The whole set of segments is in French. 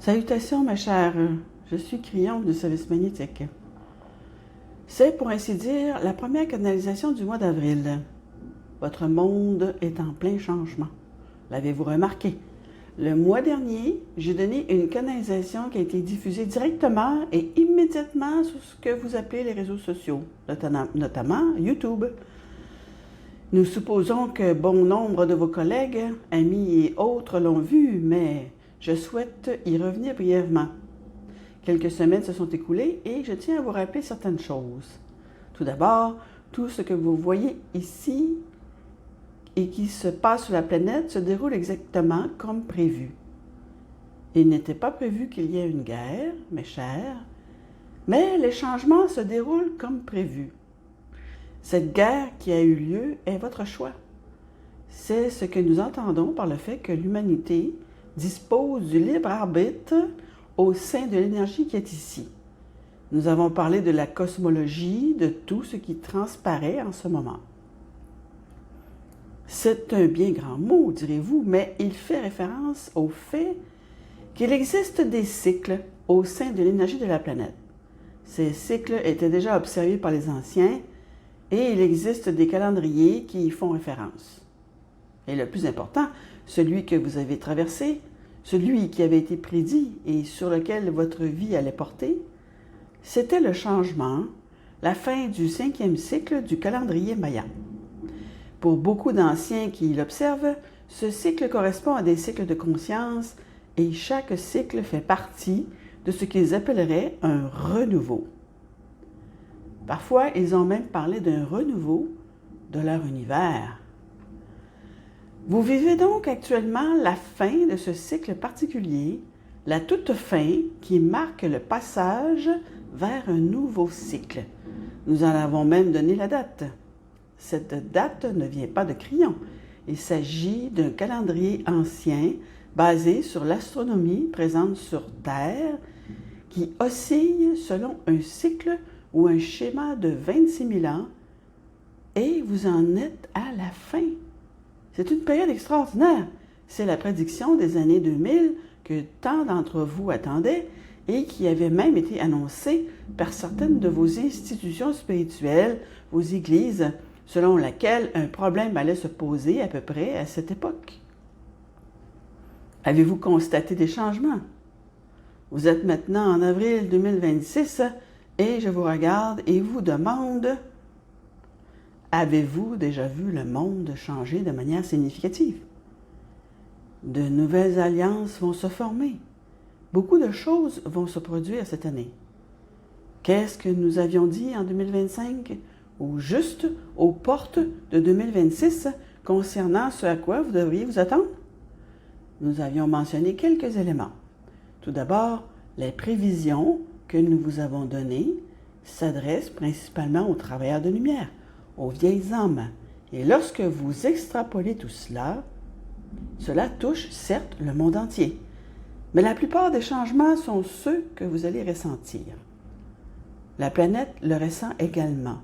Salutations, ma chère. Je suis Crillon du service magnétique. C'est, pour ainsi dire, la première canalisation du mois d'avril. Votre monde est en plein changement. L'avez-vous remarqué? Le mois dernier, j'ai donné une canalisation qui a été diffusée directement et immédiatement sur ce que vous appelez les réseaux sociaux, notamment YouTube. Nous supposons que bon nombre de vos collègues, amis et autres l'ont vu, mais je souhaite y revenir brièvement. Quelques semaines se sont écoulées et je tiens à vous rappeler certaines choses. Tout d'abord, tout ce que vous voyez ici et qui se passe sur la planète se déroule exactement comme prévu. Il n'était pas prévu qu'il y ait une guerre, mes chers, mais les changements se déroulent comme prévu. Cette guerre qui a eu lieu est votre choix. C'est ce que nous entendons par le fait que l'humanité dispose du libre arbitre au sein de l'énergie qui est ici. Nous avons parlé de la cosmologie, de tout ce qui transparaît en ce moment. C'est un bien grand mot, direz-vous, mais il fait référence au fait qu'il existe des cycles au sein de l'énergie de la planète. Ces cycles étaient déjà observés par les anciens et il existe des calendriers qui y font référence. Et le plus important, celui que vous avez traversé, celui qui avait été prédit et sur lequel votre vie allait porter, c'était le changement, la fin du 5e cycle du calendrier Maya. Pour beaucoup d'anciens qui l'observent, ce cycle correspond à des cycles de conscience et chaque cycle fait partie de ce qu'ils appelleraient un renouveau. Parfois, ils ont même parlé d'un renouveau de leur univers. Vous vivez donc actuellement la fin de ce cycle particulier, la toute fin qui marque le passage vers un nouveau cycle. Nous en avons même donné la date. Cette date ne vient pas de Crillon. Il s'agit d'un calendrier ancien basé sur l'astronomie présente sur Terre qui oscille selon un cycle ou un schéma de 26 000 ans et vous en êtes à la fin. C'est une période extraordinaire. C'est la prédiction des années 2000 que tant d'entre vous attendaient et qui avait même été annoncée par certaines de vos institutions spirituelles, vos églises, selon laquelle un problème allait se poser à peu près à cette époque. Avez-vous constaté des changements? Vous êtes maintenant en avril 2026 et je vous regarde et vous demande: avez-vous déjà vu le monde changer de manière significative? De nouvelles alliances vont se former. Beaucoup de choses vont se produire cette année. Qu'est-ce que nous avions dit en 2025 ou juste aux portes de 2026 concernant ce à quoi vous devriez vous attendre? Nous avions mentionné quelques éléments. Tout d'abord, les prévisions que nous vous avons données s'adressent principalement aux travailleurs de lumière, aux vieilles âmes. Et lorsque vous extrapolez tout cela, cela touche certes le monde entier, mais la plupart des changements sont ceux que vous allez ressentir. La planète le ressent également.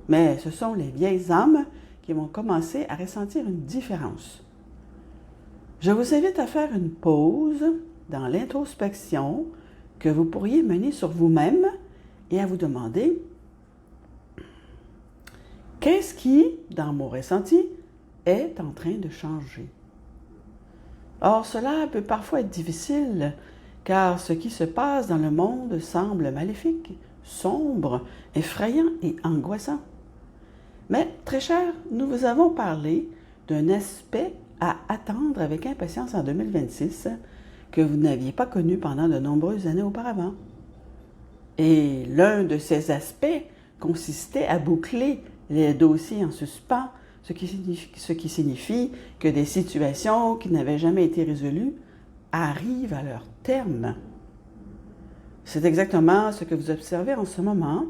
Mais ce sont les vieilles âmes qui vont commencer à ressentir une différence. Je vous invite à faire une pause dans l'introspection que vous pourriez mener sur vous-même et à vous demander: qu'est-ce qui, dans mon ressenti, est en train de changer? Or, cela peut parfois être difficile, car ce qui se passe dans le monde semble maléfique, sombre, effrayant et angoissant. Mais, très cher, nous vous avons parlé d'un aspect à attendre avec impatience en 2026 que vous n'aviez pas connu pendant de nombreuses années auparavant. Et l'un de ces aspects consistait à boucler les dossiers en suspens, ce qui signifie que des situations qui n'avaient jamais été résolues arrivent à leur terme. C'est exactement ce que vous observez en ce moment,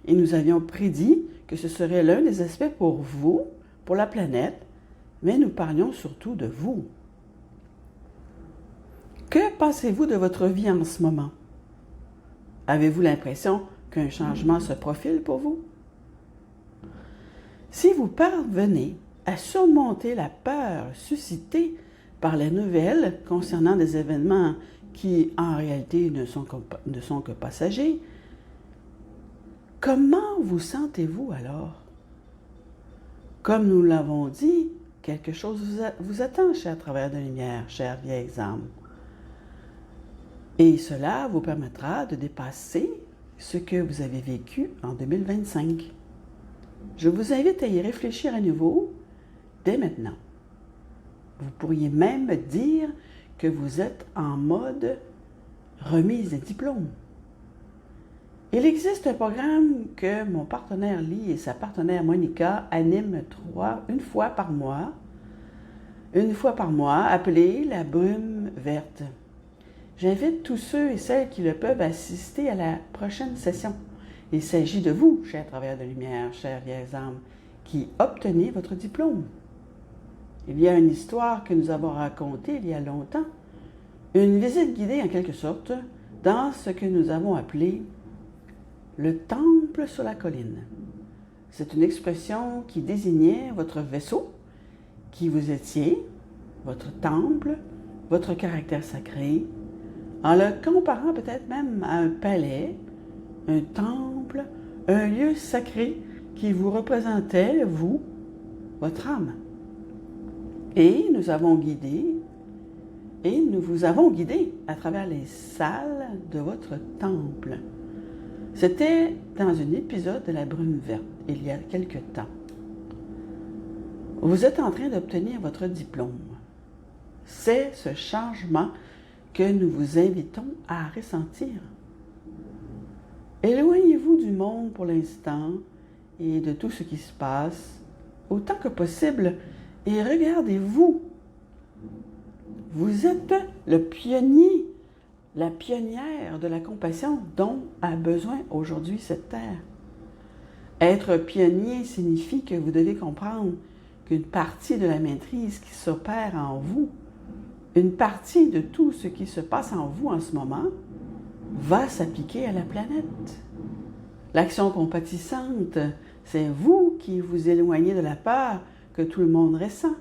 et nous avions prédit que ce serait l'un des aspects pour vous, pour la planète, mais nous parlions surtout de vous. Que pensez-vous de votre vie en ce moment? Avez-vous l'impression qu'un changement se profile pour vous? Si vous parvenez à surmonter la peur suscitée par les nouvelles concernant des événements qui en réalité ne sont que passagers, comment vous sentez-vous alors? Comme nous l'avons dit, quelque chose vous attend, chers travailleurs de lumière, chères vieilles âmes. Et cela vous permettra de dépasser ce que vous avez vécu en 2025. Je vous invite à y réfléchir à nouveau dès maintenant. Vous pourriez même dire que vous êtes en mode remise des diplômes. Il existe un programme que mon partenaire Lee et sa partenaire Monica animent une fois par mois, appelé la brume verte. J'invite tous ceux et celles qui le peuvent à assister à la prochaine session. Il s'agit de vous, chers travailleurs de lumière, chères vieilles âmes, qui obtenez votre diplôme. Il y a une histoire que nous avons racontée il y a longtemps, une visite guidée en quelque sorte, dans ce que nous avons appelé le temple sur la colline. C'est une expression qui désignait votre vaisseau, qui vous étiez, votre temple, votre caractère sacré, en le comparant peut-être même à un palais, un temple, un lieu sacré qui vous représentait, vous, votre âme. Et nous vous avons guidé à travers les salles de votre temple. C'était dans un épisode de la brume verte, il y a quelque temps. Vous êtes en train d'obtenir votre diplôme. C'est ce changement que nous vous invitons à ressentir. Éloignez-vous du monde pour l'instant et de tout ce qui se passe autant que possible et regardez-vous. Vous êtes le pionnier, la pionnière de la compassion dont a besoin aujourd'hui cette terre. Être pionnier signifie que vous devez comprendre qu'une partie de la maîtrise qui s'opère en vous, une partie de tout ce qui se passe en vous en ce moment, va s'appliquer à la planète. L'action compatissante, c'est vous qui vous éloignez de la peur que tout le monde ressent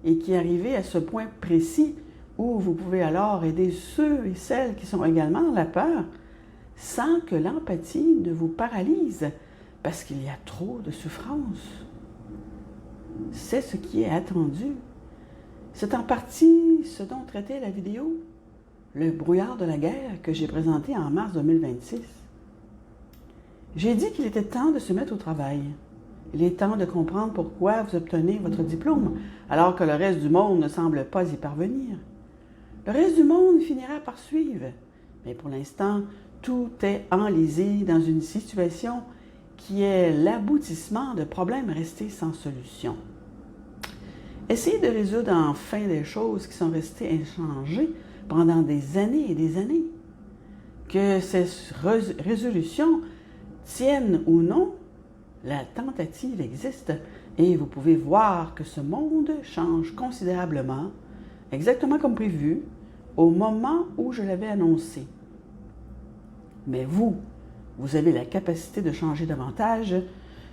et qui arrivez à ce point précis où vous pouvez alors aider ceux et celles qui sont également dans la peur sans que l'empathie ne vous paralyse parce qu'il y a trop de souffrance. C'est ce qui est attendu. C'est en partie ce dont traitait la vidéo, le brouillard de la guerre que j'ai présenté en mars 2026. J'ai dit qu'il était temps de se mettre au travail. Il est temps de comprendre pourquoi vous obtenez votre diplôme, alors que le reste du monde ne semble pas y parvenir. Le reste du monde finira par suivre, mais pour l'instant, tout est enlisé dans une situation qui est l'aboutissement de problèmes restés sans solution. Essayez de résoudre enfin des choses qui sont restées inchangées pendant des années et des années. Que ces résolutions tiennent ou non, la tentative existe et vous pouvez voir que ce monde change considérablement, exactement comme prévu, au moment où je l'avais annoncé. Mais vous avez la capacité de changer davantage,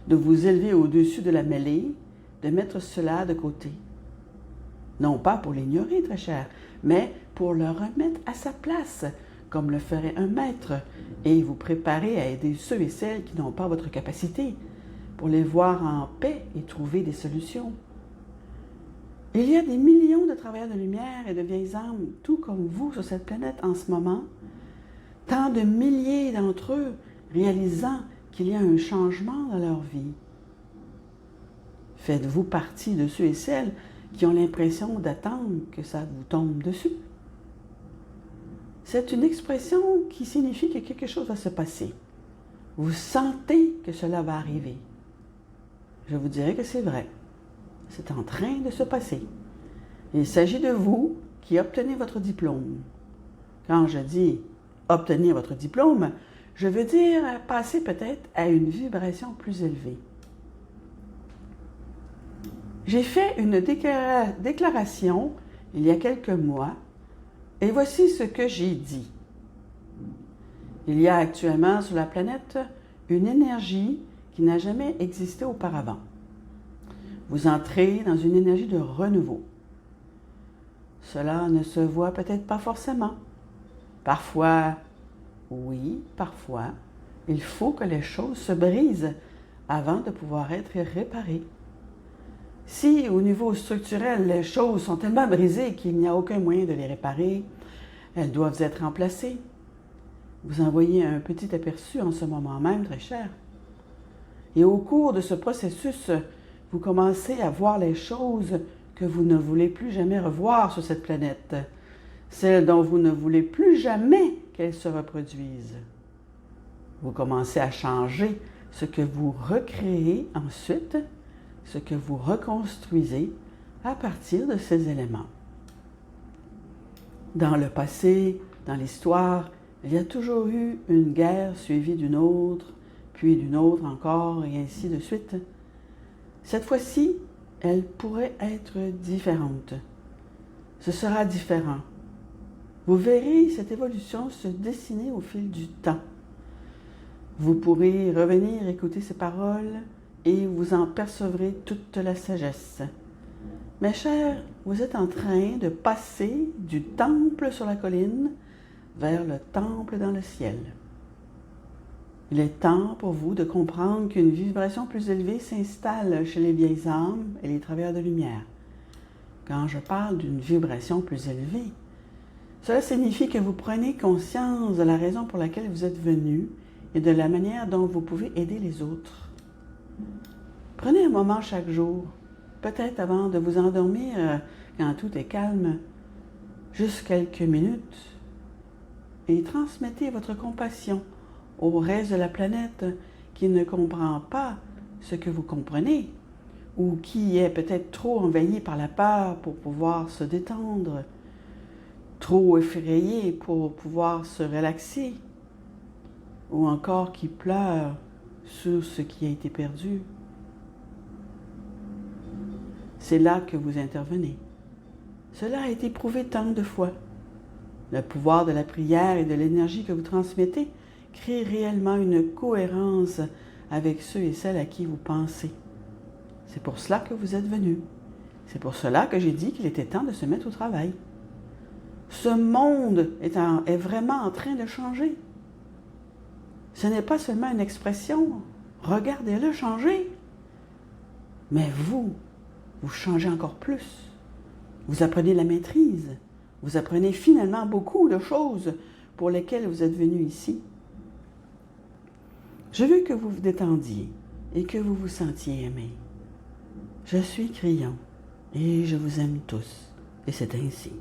de vous élever au-dessus de la mêlée, de mettre cela de côté. Non pas pour l'ignorer, très cher, mais pour le remettre à sa place, comme le ferait un maître, et vous préparer à aider ceux et celles qui n'ont pas votre capacité, pour les voir en paix et trouver des solutions. Il y a des millions de travailleurs de lumière et de vieilles âmes, tout comme vous, sur cette planète en ce moment, tant de milliers d'entre eux réalisant qu'il y a un changement dans leur vie. Faites-vous partie de ceux et celles qui ont l'impression d'attendre que ça vous tombe dessus? C'est une expression qui signifie que quelque chose va se passer. Vous sentez que cela va arriver. Je vous dirais que c'est vrai. C'est en train de se passer. Il s'agit de vous qui obtenez votre diplôme. Quand je dis obtenir votre diplôme, je veux dire passer peut-être à une vibration plus élevée. J'ai fait une déclaration il y a quelques mois et voici ce que j'ai dit. Il y a actuellement sur la planète une énergie qui n'a jamais existé auparavant. Vous entrez dans une énergie de renouveau. Cela ne se voit peut-être pas forcément, Parfois, oui, parfois, il faut que les choses se brisent avant de pouvoir être réparées. Si au niveau structurel, les choses sont tellement brisées qu'il n'y a aucun moyen de les réparer, elles doivent être remplacées. Vous en voyez un petit aperçu en ce moment même, très cher. Et au cours de ce processus, vous commencez à voir les choses que vous ne voulez plus jamais revoir sur cette planète, celles dont vous ne voulez plus jamais qu'elles se reproduisent. Vous commencez à changer ce que vous recréez ensuite, ce que vous reconstruisez à partir de ces éléments. Dans le passé, dans l'histoire, il y a toujours eu une guerre suivie d'une autre, puis d'une autre encore, et ainsi de suite. Cette fois-ci, elle pourrait être différente. Ce sera différent. Vous verrez cette évolution se dessiner au fil du temps. Vous pourrez revenir écouter ces paroles et vous en percevrez toute la sagesse. Mes chers, vous êtes en train de passer du temple sur la colline vers le temple dans le ciel. Il est temps pour vous de comprendre qu'une vibration plus élevée s'installe chez les vieilles âmes et les travailleurs de lumière. Quand je parle d'une vibration plus élevée, cela signifie que vous prenez conscience de la raison pour laquelle vous êtes venu et de la manière dont vous pouvez aider les autres. Prenez un moment chaque jour, peut-être avant de vous endormir, quand tout est calme, juste quelques minutes, et transmettez votre compassion au reste de la planète qui ne comprend pas ce que vous comprenez ou qui est peut-être trop envahi par la peur pour pouvoir se détendre, trop effrayé pour pouvoir se relaxer, ou encore qui pleure sur ce qui a été perdu. C'est là que vous intervenez. Cela a été prouvé tant de fois. Le pouvoir de la prière et de l'énergie que vous transmettez crée réellement une cohérence avec ceux et celles à qui vous pensez. C'est pour cela que vous êtes venus. C'est pour cela que j'ai dit qu'il était temps de se mettre au travail. Ce monde est vraiment en train de changer. Ce n'est pas seulement une expression. Regardez-le changer. Mais vous changez encore plus. Vous apprenez la maîtrise. Vous apprenez finalement beaucoup de choses pour lesquelles vous êtes venu ici. Je veux que vous vous détendiez et que vous vous sentiez aimé. Je suis Crillon et je vous aime tous, et c'est ainsi.